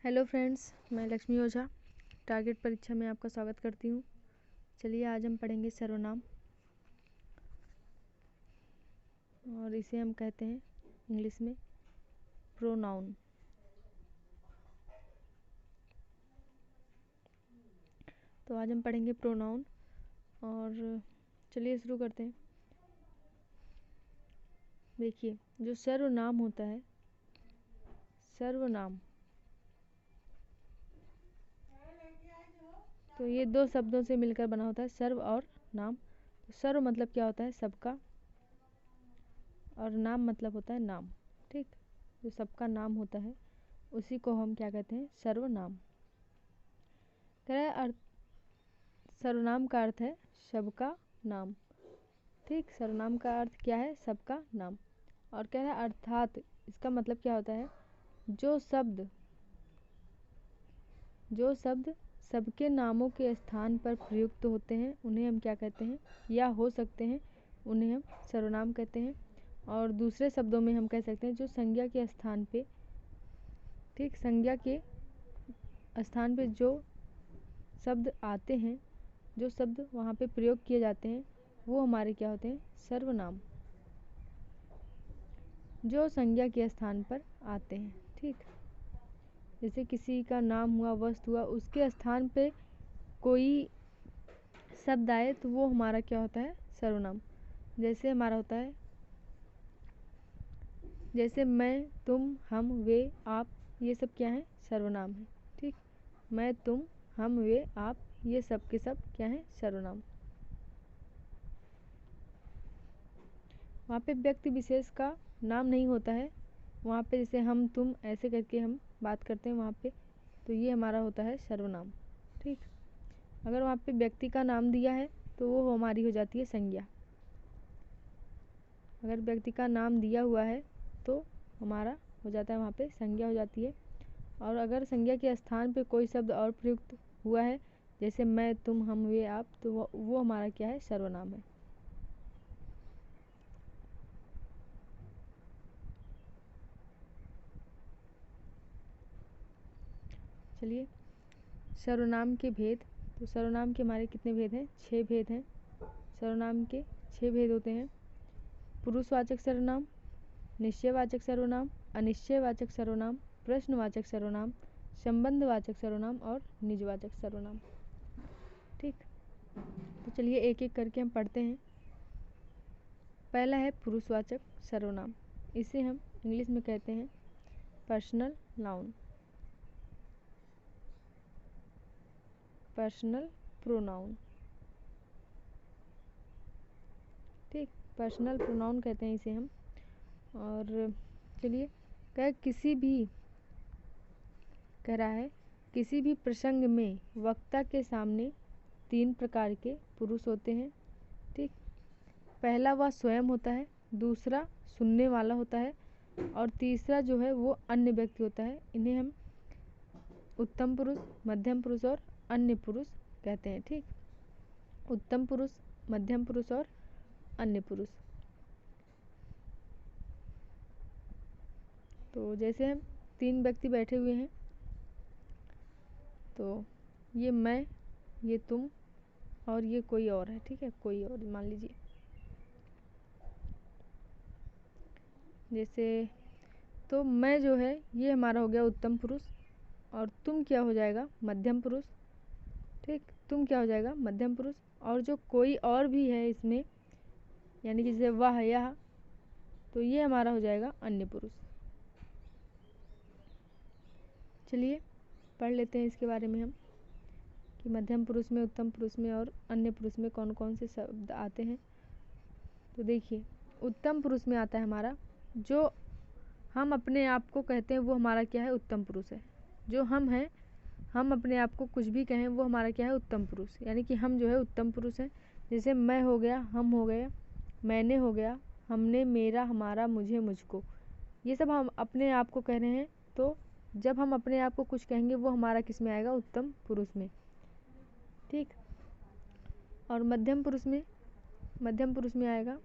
Hello friends, मैं लक्ष्मी ओझा target परीक्षा में आपका स्वागत करती हूँ। चलिए आज हम पढ़ेंगे सर्वनाम और इसे हम कहते हैं इंग्लिश में प्रोनाउन। तो आज हम पढ़ेंगे प्रोनाउन और चलिए शुरू करते हैं। देखिए, जो सर्वनाम होता है, सर्वनाम तो ये दो शब्दों से मिलकर बना होता है, सर्व और नाम। तो सर्व मतलब क्या होता है? सबका, और नाम मतलब होता है नाम। ठीक, जो सबका नाम होता है उसी को हम क्या कहते हैं? सर्वनाम। कह रहा है अर्थ, सर्वनाम का अर्थ है सबका नाम। ठीक, सर्वनाम का अर्थ क्या है? सबका नाम। और कह रहा है अर्थात, इसका मतलब क्या होता है? जो शब्द सबके नामों के स्थान पर प्रयुक्त होते हैं उन्हें हम क्या कहते हैं? या हो सकते हैं उन्हें हम सर्वनाम कहते हैं। और दूसरे शब्दों में हम कह सकते हैं जो संज्ञा के स्थान पे, ठीक, संज्ञा के स्थान पे जो शब्द आते हैं, जो शब्द वहाँ पे प्रयोग किए जाते हैं, वो हमारे क्या होते हैं? सर्वनाम, जो संज्ञा के स्थान पर आते हैं। ठीक, जैसे किसी का नाम हुआ, वस्तु हुआ, उसके स्थान पे कोई शब्द आए तो वो हमारा क्या होता है? सर्वनाम। जैसे हमारा होता है, जैसे मैं, तुम, हम, वे, आप, ये सब क्या है? सर्वनाम है। ठीक, मैं, तुम, हम, वे, आप, ये सब के सब क्या है? सर्वनाम। वहाँ पे व्यक्ति विशेष का नाम नहीं होता है। वहाँ पे जैसे हम, तुम ऐसे करके हम बात करते हैं वहाँ पे, तो ये हमारा होता है सर्वनाम। ठीक, अगर वहाँ पे व्यक्ति का नाम दिया है तो वो हमारी हो जाती है संज्ञा। अगर व्यक्ति का नाम दिया हुआ है तो हमारा हो जाता है, वहाँ पे संज्ञा हो जाती है। और अगर संज्ञा के स्थान पे कोई शब्द और प्रयुक्त हुआ है, जैसे मैं, तुम, हम, वे, आप, तो वो हमारा क्या है? सर्वनाम है। चलिए, सर्वनाम के भेद। तो सर्वनाम के हमारे कितने भेद हैं? 6 भेद हैं। सर्वनाम के 6 भेद होते हैं। पुरुषवाचक सर्वनाम, निश्चयवाचक सर्वनाम, अनिश्चयवाचक सर्वनाम, प्रश्नवाचक सर्वनाम, संबंधवाचक सर्वनाम और निजवाचक सर्वनाम। ठीक, तो चलिए एक एक करके हम पढ़ते हैं। पहला है पुरुषवाचक सर्वनाम। इसे हम इंग्लिश में कहते हैं पर्सनल नाउन, पर्सनल प्रोनाउन। ठीक, पर्सनल प्रोनाउन कहते हैं इसे हम। और चलिए, कह रहा है किसी भी प्रसंग में वक्ता के सामने 3 प्रकार के पुरुष होते हैं। ठीक, पहला वह स्वयं होता है, दूसरा सुनने वाला होता है, और तीसरा जो है वो अन्य व्यक्ति होता है। इन्हें हम उत्तम पुरुष, मध्यम पुरुष और अन्य पुरुष कहते हैं। ठीक, उत्तम पुरुष, मध्यम पुरुष और अन्य पुरुष। तो जैसे हम 3 व्यक्ति बैठे हुए हैं, तो ये मैं, ये तुम और ये कोई और है। ठीक है, कोई और मान लीजिए। जैसे तो मैं जो है ये हमारा हो गया उत्तम पुरुष, और तुम क्या हो जाएगा? मध्यम पुरुष। ठीक, तुम क्या हो जाएगा? मध्यम पुरुष। और जो कोई और भी है इसमें, यानी कि जैसे वह, यह, तो ये हमारा हो जाएगा अन्य पुरुष। चलिए पढ़ लेते हैं इसके बारे में हम, कि मध्यम पुरुष में, उत्तम पुरुष में और अन्य पुरुष में कौन कौन से शब्द आते हैं। तो देखिए, उत्तम पुरुष में आता है हमारा, जो हम अपने आप को कहते हैं वो हमारा क्या है? उत्तम पुरुष है। जो हम हैं, हम अपने आप को कुछ भी कहें वो हमारा क्या है? उत्तम पुरुष। यानी कि हम जो है उत्तम पुरुष हैं। जैसे मैं हो गया, हम हो गए, मैंने हो गया, हमने, मेरा, हमारा, मुझे, मुझको, ये सब हम अपने आप को कह रहे हैं। तो जब हम अपने आप को कुछ कहेंगे वो हमारा किस में आएगा? उत्तम पुरुष में। ठीक, और मध्यम पुरुष में आएगा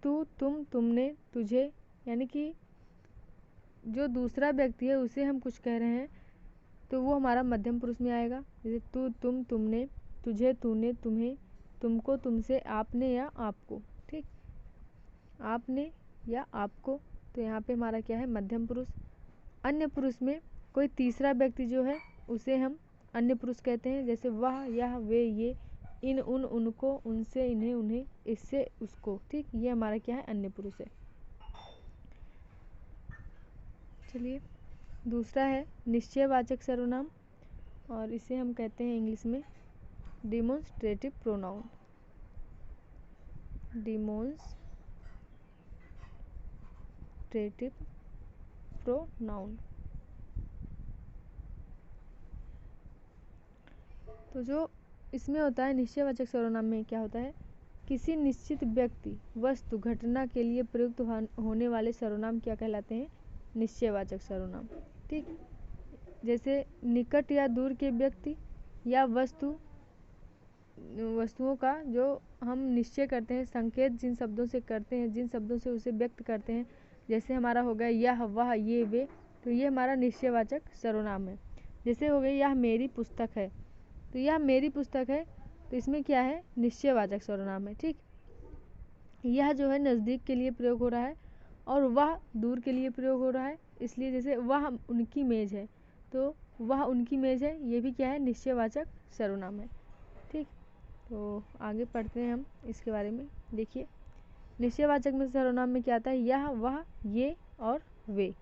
तू, तुम, तुमने, तुझे, यानी कि जो दूसरा व्यक्ति है उसे हम कुछ कह रहे हैं तो वो हमारा मध्यम पुरुष में आएगा। जैसे तू, तुम, तुमने, तुझे, तूने, तुम्हें, तुमको, तुमसे, आपने या आपको। ठीक, आपने या आपको, तो यहाँ पे हमारा क्या है, मध्यम पुरुष। अन्य पुरुष में कोई तीसरा व्यक्ति जो है उसे हम अन्य पुरुष कहते हैं। जैसे वह, यह, वे, ये, इन, उन, उनको, उनसे, इन्हें, उन्हें, इससे, उसको। ठीक, ये हमारा क्या है, अन्य पुरुष है। चलिए, दूसरा है निश्चयवाचक सर्वनाम, और इसे हम कहते हैं इंग्लिश में डिमोन्स्ट्रेटिव प्रोनाउन। Demonstrative pronoun. तो जो इसमें होता है निश्चयवाचक सर्वनाम में क्या होता है, किसी निश्चित व्यक्ति, वस्तु, घटना के लिए प्रयुक्त होने वाले सर्वनाम क्या कहलाते हैं, निश्चयवाचक सर्वनाम। ठीक, जैसे निकट या दूर के व्यक्ति या वस्तुओं का जो हम निश्चय करते हैं, संकेत जिन शब्दों से करते हैं, जिन शब्दों से उसे व्यक्त करते हैं, जैसे हमारा हो गया यह, वह, ये, वे, तो ये हमारा निश्चयवाचक सर्वनाम है। जैसे हो गई यह मेरी पुस्तक है, तो यह मेरी पुस्तक है, तो इसमें क्या है, निश्चयवाचक सर्वनाम है। ठीक, यह जो है नज़दीक के लिए प्रयोग हो रहा है और वह दूर के लिए प्रयोग हो रहा है, इसलिए जैसे वह उनकी मेज़ है, तो वह उनकी मेज़ है, ये भी क्या है, निश्चयवाचक सर्वनाम है। ठीक, तो आगे पढ़ते हैं हम इसके बारे में। देखिए, निश्चयवाचक में सर्वनाम में क्या आता है, यह, वह, ये और वे।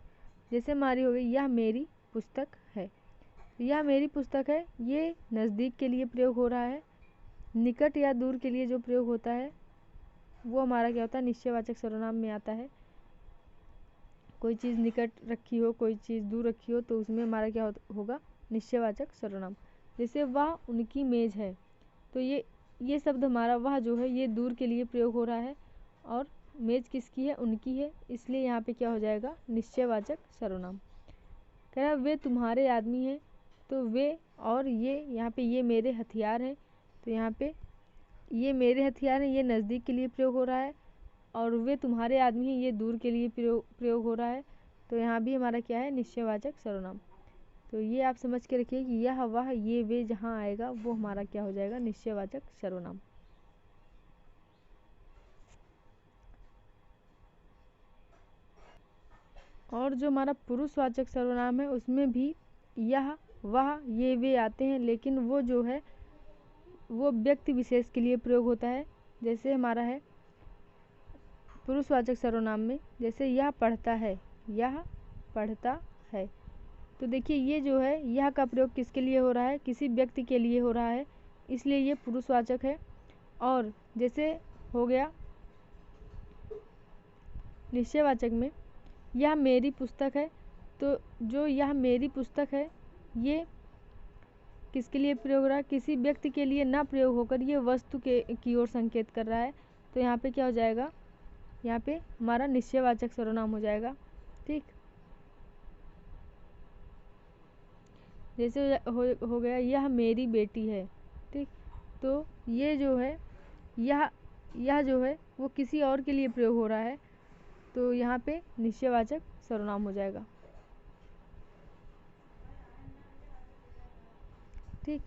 जैसे हमारी हो गई यह मेरी पुस्तक है, यह मेरी पुस्तक है, ये नज़दीक के लिए प्रयोग हो रहा है। निकट या दूर के लिए जो प्रयोग होता है वो हमारा क्या होता है, निश्चयवाचक सर्वनाम में आता है। कोई चीज़ निकट रखी हो, कोई चीज़ दूर रखी हो, तो उसमें हमारा क्या होगा, निश्चयवाचक सर्वनाम। जैसे वह उनकी मेज़ है, तो ये शब्द हमारा वह जो है ये दूर के लिए प्रयोग हो रहा है, और मेज़ किसकी है, उनकी है, इसलिए यहाँ पे क्या हो जाएगा, निश्चयवाचक सर्वनाम। कह रहा वे तुम्हारे आदमी हैं, तो वे और ये, यहाँ पे ये मेरे हथियार हैं, तो यहाँ पे ये मेरे हथियार हैं, ये नज़दीक के लिए प्रयोग हो रहा है, और वे तुम्हारे आदमी हैं, ये दूर के लिए प्रयोग हो रहा है, तो यहाँ भी हमारा क्या है, निश्चयवाचक सर्वनाम। तो ये आप समझ के रखिए कि यह, वह, ये, वे जहाँ आएगा वो हमारा क्या हो जाएगा, निश्चयवाचक सर्वनाम। और जो हमारा पुरुषवाचक सर्वनाम है उसमें भी यह, वह, ये, वे आते हैं, लेकिन वो जो है वो व्यक्ति विशेष के लिए प्रयोग होता है। जैसे हमारा है पुरुषवाचक सर्वनाम में, जैसे यह पढ़ता है, यह पढ़ता है, तो देखिए ये जो है यह का प्रयोग किसके लिए हो रहा है, किसी व्यक्ति के लिए हो रहा है, इसलिए ये पुरुषवाचक है। और जैसे हो गया निश्चयवाचक में, यह मेरी पुस्तक है, तो जो यह मेरी पुस्तक है ये किसके लिए प्रयोग हो रहा है, किसी व्यक्ति के लिए ना प्रयोग होकर ये वस्तु की ओर संकेत कर रहा है, तो यहाँ पे क्या हो जाएगा, यहाँ पे हमारा निश्चयवाचक सर्वनाम हो जाएगा। ठीक, जैसे हो गया यह मेरी बेटी है। ठीक, तो ये जो है यह जो है वो किसी और के लिए प्रयोग हो रहा है, तो यहाँ पे निश्चयवाचक सर्वनाम हो जाएगा। ठीक,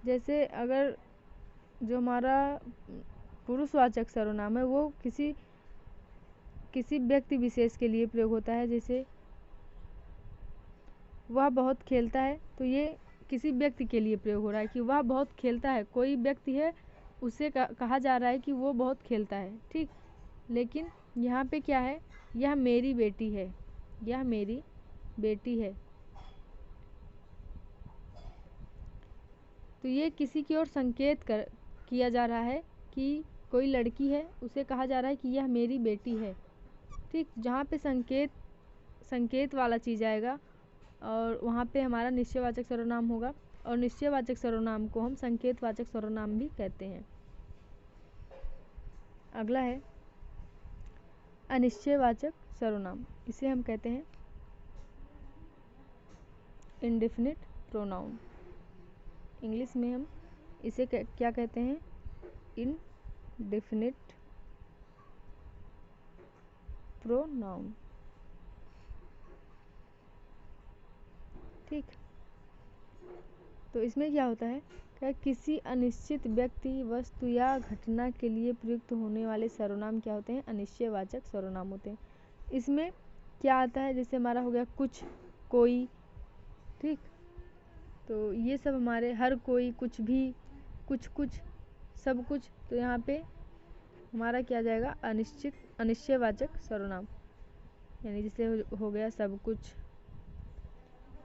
जैसे अगर जो हमारा पुरुषवाचक सर्वनाम है वो किसी व्यक्ति विशेष के लिए प्रयोग होता है, जैसे वह बहुत खेलता है, तो ये किसी व्यक्ति के लिए प्रयोग हो रहा है कि वह बहुत खेलता है, कोई व्यक्ति है उसे कहा जा रहा है कि वो बहुत खेलता है। ठीक, लेकिन यहाँ पे क्या है, यह मेरी बेटी है, यह मेरी बेटी है, तो ये किसी की ओर संकेत किया जा रहा है कि कोई लड़की है, उसे कहा जा रहा है कि यह मेरी बेटी है। ठीक, जहाँ पे संकेत वाला चीज़ आएगा और वहाँ पे हमारा निश्चयवाचक सर्वनाम होगा, और निश्चयवाचक सर्वनाम को हम संकेतवाचक सर्वनाम भी कहते हैं। अगला है अनिश्चयवाचक सर्वनाम, इसे हम कहते हैं इंडेफिनिट प्रोनाउन। इंग्लिश में हम इसे क्या कहते हैं, इनडेफिनिट प्रोनाउन। ठीक। तो इसमें क्या होता है, क्या किसी अनिश्चित व्यक्ति, वस्तु या घटना के लिए प्रयुक्त होने वाले सर्वनाम क्या होते हैं, अनिश्चयवाचक सर्वनाम होते हैं। इसमें क्या आता है, जैसे हमारा हो गया कुछ, कोई, ठीक। तो ये सब हमारे हर कोई, कुछ भी, कुछ कुछ, सब कुछ। तो यहाँ पे हमारा क्या जाएगा, अनिश्चयवाचक सर्वनाम, यानी जैसे हो गया सब कुछ,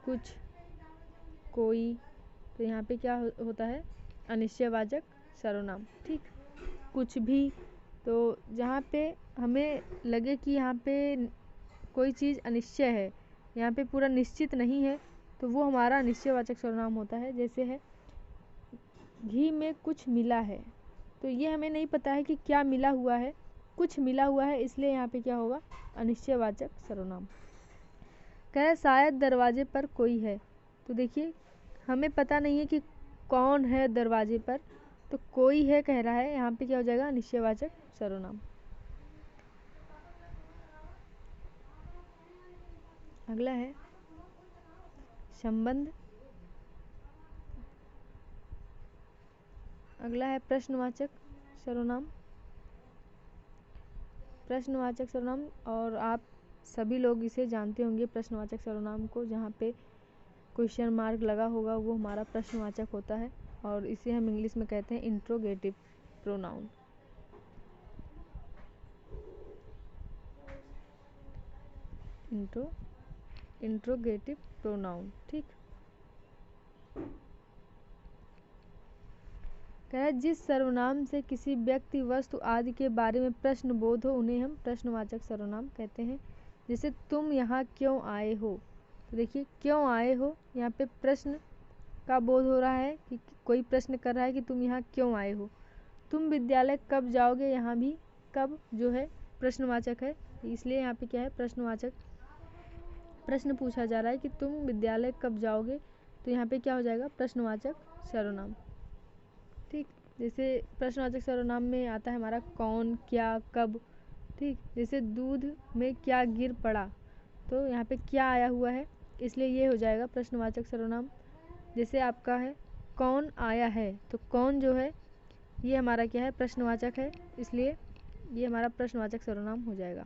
कुछ, कोई। तो यहाँ पे क्या होता है, अनिश्चयवाचक सर्वनाम, ठीक। कुछ भी, तो जहाँ पे हमें लगे कि यहाँ पे कोई चीज़ अनिश्चय है, यहाँ पे पूरा निश्चित नहीं है, तो वो हमारा अनिश्चयवाचक सर्वनाम होता है। जैसे है घी में कुछ मिला है, तो ये हमें नहीं पता है कि क्या मिला हुआ है, कुछ मिला हुआ है, इसलिए यहाँ पे क्या होगा, अनिश्चयवाचक सर्वनाम। कह रहा शायद दरवाजे पर कोई है, तो देखिए हमें पता नहीं है कि कौन है दरवाजे पर, तो कोई है कह रहा है, यहाँ पे क्या हो जाएगा, अनिश्चयवाचक सर्वनाम। अगला है संबंध, अगला है प्रश्नवाचक सर्वनाम। प्रश्नवाचक सर्वनाम, और आप सभी लोग इसे जानते होंगे प्रश्नवाचक सर्वनाम को, जहाँ पे क्वेश्चन मार्क लगा होगा वो हमारा प्रश्नवाचक होता है, और इसे हम इंग्लिश में कहते हैं इंट्रोगेटिव प्रोनाउन। इंट्रोगेटिव प्रोनाउन, ठीक। कह रहा है जिस सर्वनाम से किसी व्यक्ति, वस्तु आदि के बारे में प्रश्न बोध हो, उन्हें हम प्रश्नवाचक सर्वनाम कहते हैं। जैसे तुम यहाँ क्यों आए हो, तो देखिए क्यों आए हो, यहाँ पे प्रश्न का बोध हो रहा है कि कोई प्रश्न कर रहा है कि तुम यहाँ क्यों आए हो। तुम विद्यालय कब जाओगे, यहाँ भी कब जो है प्रश्नवाचक है, इसलिए यहाँ पे क्या है, प्रश्नवाचक। प्रश्न पूछा जा रहा है कि तुम विद्यालय कब जाओगे, तो यहाँ पे क्या हो जाएगा, प्रश्नवाचक सर्वनाम, ठीक। जैसे प्रश्नवाचक सर्वनाम में आता है हमारा कौन, क्या, कब, ठीक। जैसे दूध में क्या गिर पड़ा, तो यहाँ पे क्या आया हुआ है, इसलिए ये हो जाएगा प्रश्नवाचक सर्वनाम। जैसे आपका है कौन आया है, तो कौन जो है ये हमारा क्या है, प्रश्नवाचक है, इसलिए ये हमारा प्रश्नवाचक सर्वनाम हो जाएगा।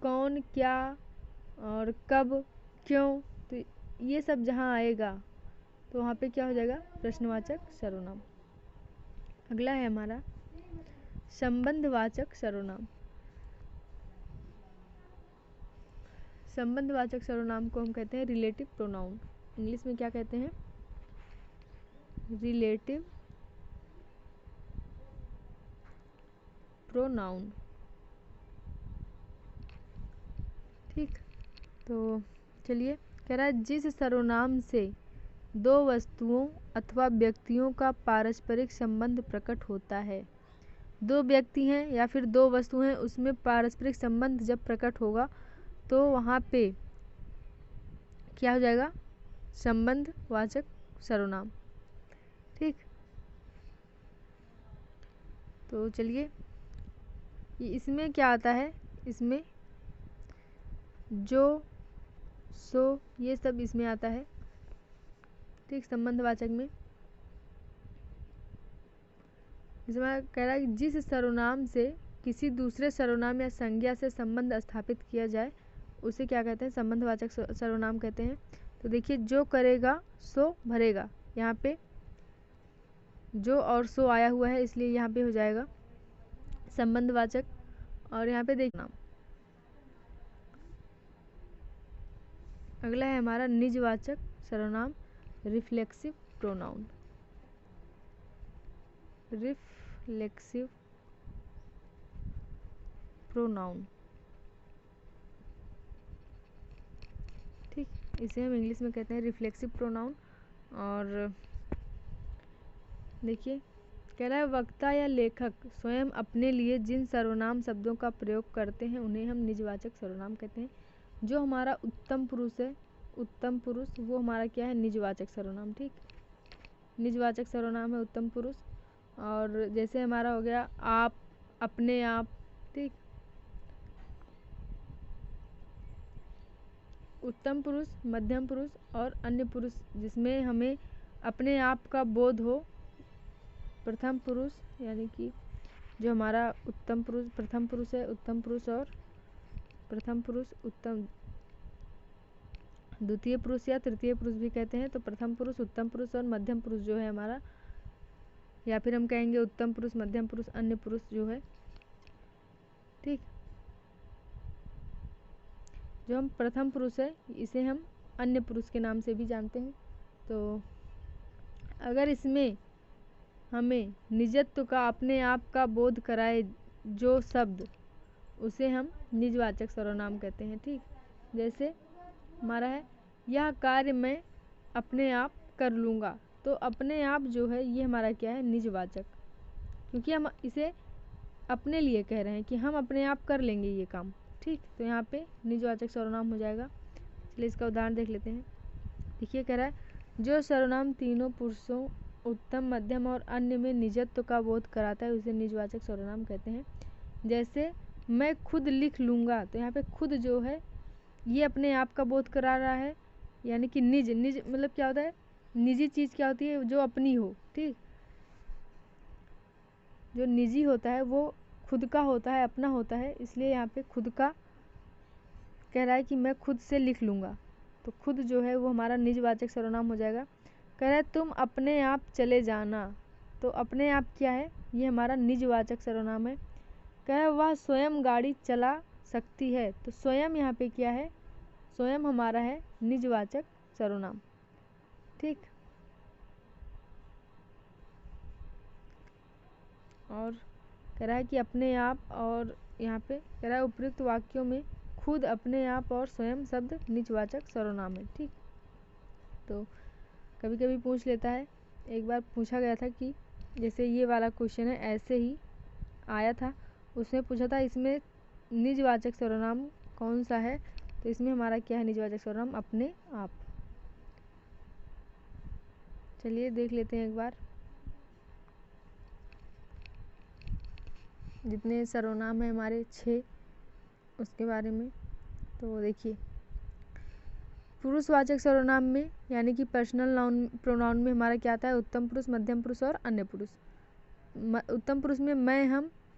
कौन, क्या और कब, क्यों, तो ये सब जहाँ आएगा तो वहाँ पे क्या हो जाएगा, प्रश्नवाचक सर्वनाम। अगला है हमारा संबंधवाचक सर्वनाम। संबंधवाचक सर्वनाम को हम कहते हैं रिलेटिव प्रोनाउन। इंग्लिश में क्या कहते हैं, रिलेटिव प्रोनाउन, ठीक। तो चलिए, कह रहा है जिस सर्वनाम से दो वस्तुओं अथवा व्यक्तियों का पारस्परिक संबंध प्रकट होता है। दो व्यक्ति हैं या फिर दो वस्तु हैं, उसमें पारस्परिक संबंध जब प्रकट होगा तो वहाँ पे क्या हो जाएगा, संबंधवाचक सर्वनाम, ठीक। तो चलिए, इसमें क्या आता है, इसमें जो, सो, ये सब इसमें आता है, ठीक। संबंधवाचक में इसमें कह रहा है कि जिस सर्वनाम से किसी दूसरे सर्वनाम या संज्ञा से संबंध स्थापित किया जाए उसे क्या कहते हैं, संबंधवाचक सर्वनाम कहते हैं। तो देखिए जो करेगा सो भरेगा, यहाँ पे जो और सो आया हुआ है, इसलिए यहाँ पे हो जाएगा संबंधवाचक। और यहाँ पे देखना, अगला है हमारा निजवाचक सर्वनाम, रिफ्लेक्सिव प्रोनाउन। रिफ्लेक्सिव प्रोनाउन, ठीक। इसे हम इंग्लिश में कहते हैं रिफ्लेक्सिव प्रोनाउन। और देखिए कह रहा है वक्ता या लेखक स्वयं अपने लिए जिन सर्वनाम शब्दों का प्रयोग करते हैं उन्हें हम निजवाचक सर्वनाम कहते हैं। जो हमारा उत्तम पुरुष है, उत्तम पुरुष, वो हमारा क्या है, निजवाचक सर्वनाम, ठीक। निजवाचक सर्वनाम है उत्तम पुरुष। और जैसे हमारा हो गया आप, अपने आप, ठीक। उत्तम पुरुष, मध्यम पुरुष और अन्य पुरुष जिसमें हमें अपने आप का बोध हो। प्रथम पुरुष यानी कि जो हमारा उत्तम पुरुष प्रथम पुरुष है, उत्तम पुरुष और प्रथम पुरुष, उत्तम द्वितीय पुरुष या तृतीय पुरुष भी कहते हैं। तो प्रथम पुरुष, उत्तम पुरुष और मध्यम पुरुष जो है हमारा, या फिर हम कहेंगे उत्तम पुरुष, मध्यम पुरुष, अन्य पुरुष जो है, ठीक। जो हम प्रथम पुरुष है इसे हम अन्य पुरुष के नाम से भी जानते हैं। तो अगर इसमें हमें निजत्व का, अपने आप का बोध कराए जो शब्द, उसे हम निजवाचक सर्वनाम कहते हैं, ठीक। जैसे हमारा है यह कार्य मैं अपने आप कर लूँगा, तो अपने आप जो है ये हमारा क्या है, निजवाचक, क्योंकि हम इसे अपने लिए कह रहे हैं कि हम अपने आप कर लेंगे ये काम, ठीक। तो यहाँ पे निजवाचक सर्वनाम हो जाएगा। चलिए इसका उदाहरण देख लेते हैं। देखिए कह रहा है जो सर्वनाम तीनों पुरुषों उत्तम, मध्यम और अन्य में निजत्व का बोध कराता है उसे निजवाचक सर्वनाम कहते हैं। जैसे मैं खुद लिख लूँगा, तो यहाँ पे खुद जो है ये अपने आप का बोध करा रहा है, यानी कि निज मतलब क्या होता है, निजी चीज़ क्या होती है, जो अपनी हो, ठीक। जो निजी होता है वो खुद का होता है, अपना होता है, इसलिए यहाँ पे खुद का कह रहा है कि मैं खुद से लिख लूँगा, तो खुद जो है वो हमारा निजवाचक सर्वनाम हो जाएगा। कह रहा है तुम अपने आप चले जाना, तो अपने आप क्या है, ये हमारा निजवाचक सर्वनाम है। कह रहा है वह स्वयं गाड़ी चला सकती है, तो स्वयं यहाँ पे क्या है, स्वयं हमारा है निजवाचक सर्वनाम, ठीक। और कह रहा है कि अपने आप, और यहाँ पे कह रहा है उपयुक्त वाक्यों में खुद, अपने आप और स्वयं शब्द निजवाचक सर्वनाम है, ठीक। तो कभी कभी पूछ लेता है, एक बार पूछा गया था कि जैसे ये वाला क्वेश्चन है ऐसे ही आया था, उसमें पूछा था इसमें निजवाचक सर्वनाम कौन सा है, तो इसमें हमारा क्या है निजवाचक सर्वनाम, अपने आप। चलिए देख लेते हैं एक बार जितने सर्वनाम है हमारे 6 उसके बारे में। तो देखिए पुरुषवाचक सर्वनाम में यानी कि पर्सनल नाउन प्रोनाउन में हमारा क्या आता है, उत्तम पुरुष, मध्यम पुरुष और अन्य पुरुष। उत्तम पुरुष में मैं,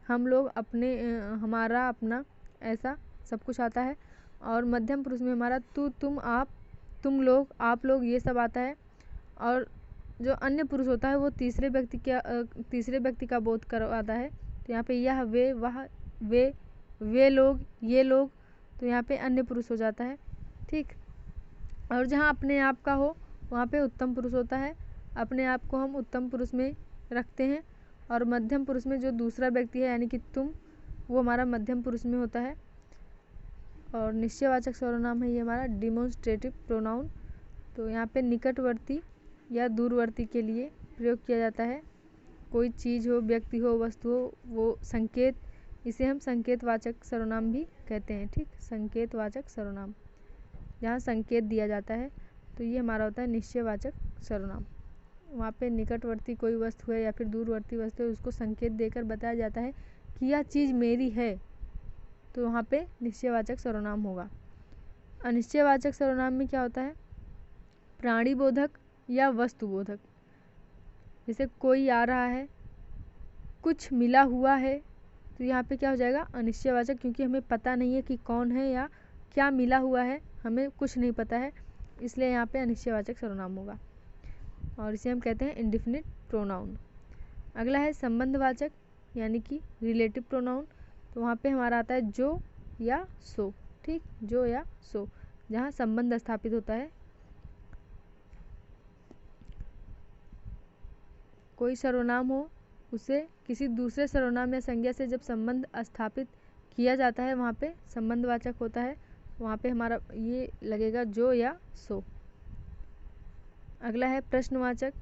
हम लोग, अपने, हमारा, अपना, ऐसा सब कुछ आता है। और मध्यम पुरुष में हमारा तू, तुम, आप, तुम लोग, आप लोग, ये सब आता है। और जो अन्य पुरुष होता है वो तीसरे व्यक्ति का बोध करवाता है। तो यहाँ पे यह, वे, वह, वे लोग, ये लोग, तो यहाँ पे अन्य पुरुष हो जाता है, ठीक। और जहाँ अपने आप का हो वहाँ पे उत्तम पुरुष होता है, अपने आप को हम उत्तम पुरुष में रखते हैं। और मध्यम पुरुष में जो दूसरा व्यक्ति है यानी कि तुम, वो हमारा मध्यम पुरुष में होता है। और निश्चयवाचक सर्वनाम है ये हमारा डिमोन्स्ट्रेटिव प्रोनाउन। तो यहाँ पे निकटवर्ती या दूरवर्ती के लिए प्रयोग किया जाता है। कोई चीज़ हो, व्यक्ति हो, वस्तु हो, वो संकेत, इसे हम संकेतवाचक सर्वनाम भी कहते हैं, ठीक। संकेतवाचक सर्वनाम जहाँ संकेत दिया जाता है, तो ये हमारा होता है निश्चयवाचक सर्वनाम। वहाँ पे निकटवर्ती कोई वस्तु है या फिर दूरवर्ती वस्तु है, उसको संकेत देकर बताया जाता है कि यह चीज़ मेरी है, तो वहाँ पे निश्चयवाचक सर्वनाम होगा। अनिश्चयवाचक सर्वनाम में क्या होता है, प्राणीबोधक या वस्तुबोधक। जैसे कोई आ रहा है, कुछ मिला हुआ है, तो यहाँ पे क्या हो जाएगा, अनिश्चयवाचक, क्योंकि हमें पता नहीं है कि कौन है या क्या मिला हुआ है, हमें कुछ नहीं पता है, इसलिए यहाँ पे अनिश्चयवाचक सर्वनाम होगा। और इसे हम कहते हैं इंडेफिनिट प्रोनाउन। अगला है संबंधवाचक यानी कि रिलेटिव प्रोनाउन। तो वहाँ पे हमारा आता है जो या सो, ठीक। जो या सो, जहाँ संबंध स्थापित होता है। कोई सर्वनाम हो, उसे किसी दूसरे सर्वनाम या संज्ञा से जब संबंध स्थापित किया जाता है वहाँ पे संबंधवाचक होता है, वहाँ पे हमारा ये लगेगा जो या सो। अगला है प्रश्नवाचक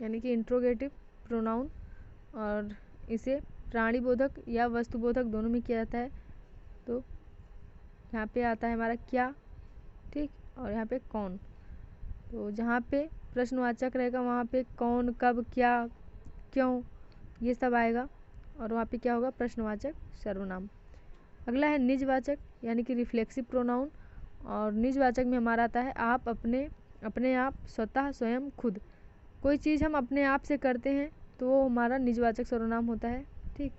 यानी कि इंट्रोगेटिव प्रोनाउन, और इसे प्राणीबोधक या वस्तुबोधक दोनों में किया जाता है। तो यहाँ पे आता है हमारा क्या, ठीक, और यहाँ पे कौन। तो जहाँ पे प्रश्नवाचक रहेगा वहाँ पे कौन, कब, क्या, क्यों, ये सब आएगा, और वहाँ पे क्या होगा, प्रश्नवाचक सर्वनाम। अगला है निजवाचक यानी कि रिफ्लेक्सिव प्रोनाउन, और निजवाचक में हमारा आता है आप, अपने आप, स्वतः, स्वयं, खुद। कोई चीज़ हम अपने आप से करते हैं तो वो हमारा निजवाचक सर्वनाम होता है। ठीक,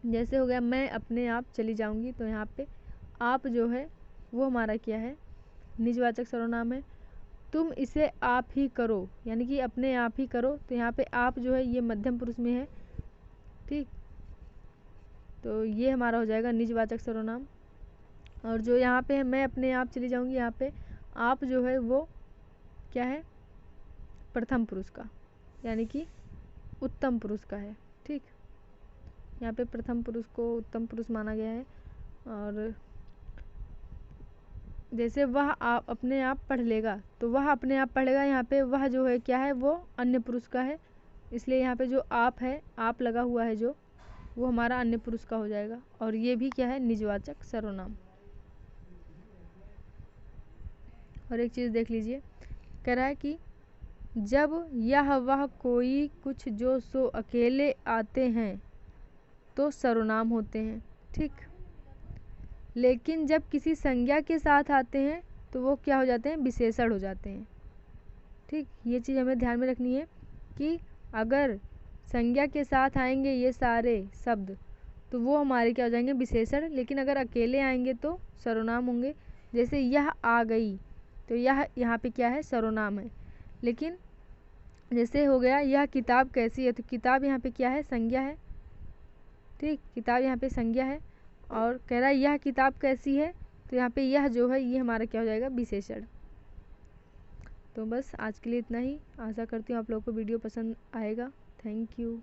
जैसे हो गया मैं अपने आप चली जाऊंगी, तो यहाँ पे आप जो है वो हमारा क्या है, निजवाचक सर्वनाम है। तुम इसे आप ही करो, यानी कि अपने आप ही करो, तो यहाँ पे आप जो है ये मध्यम पुरुष में है। ठीक, तो ये हमारा हो जाएगा निजवाचक सर्वनाम। और जो यहाँ पे है मैं अपने आप चली जाऊंगी, यहाँ पे आप जो है वो क्या है, प्रथम पुरुष का, यानी कि उत्तम पुरुष का है। ठीक, यहाँ पे प्रथम पुरुष को उत्तम पुरुष माना गया है। और जैसे वह आप अपने आप पढ़ लेगा, तो वह अपने आप पढ़ेगा, यहाँ पे वह जो है क्या है, वो अन्य पुरुष का है, इसलिए यहाँ पे जो आप है, आप लगा हुआ है जो, वो हमारा अन्य पुरुष का हो जाएगा। और ये भी क्या है, निजवाचक सर्वनाम। और एक चीज़ देख लीजिए, कह रहा है कि जब यह वह कोई कुछ जो सो अकेले आते हैं तो सर्वनाम होते हैं। ठीक, लेकिन जब किसी संज्ञा के साथ आते हैं तो वो क्या हो जाते हैं, विशेषण हो जाते हैं। ठीक, ये चीज़ हमें ध्यान में रखनी है कि अगर संज्ञा के साथ आएंगे ये सारे शब्द तो वो हमारे क्या हो जाएंगे, विशेषण। लेकिन अगर अकेले आएंगे तो सर्वनाम होंगे। जैसे यह आ गई, तो यह यहाँ पे क्या है, सर्वनाम है। लेकिन जैसे हो गया यह किताब कैसी है, तो किताब यहाँ पे क्या है, संज्ञा है। ठीक, किताब यहाँ पे संज्ञा है। और कह रहा है यह किताब कैसी है, तो यहाँ पे यह जो है ये हमारा क्या हो जाएगा, विशेषण। तो बस आज के लिए इतना ही। आशा करती हूँ आप लोगों को वीडियो पसंद आएगा। Thank you.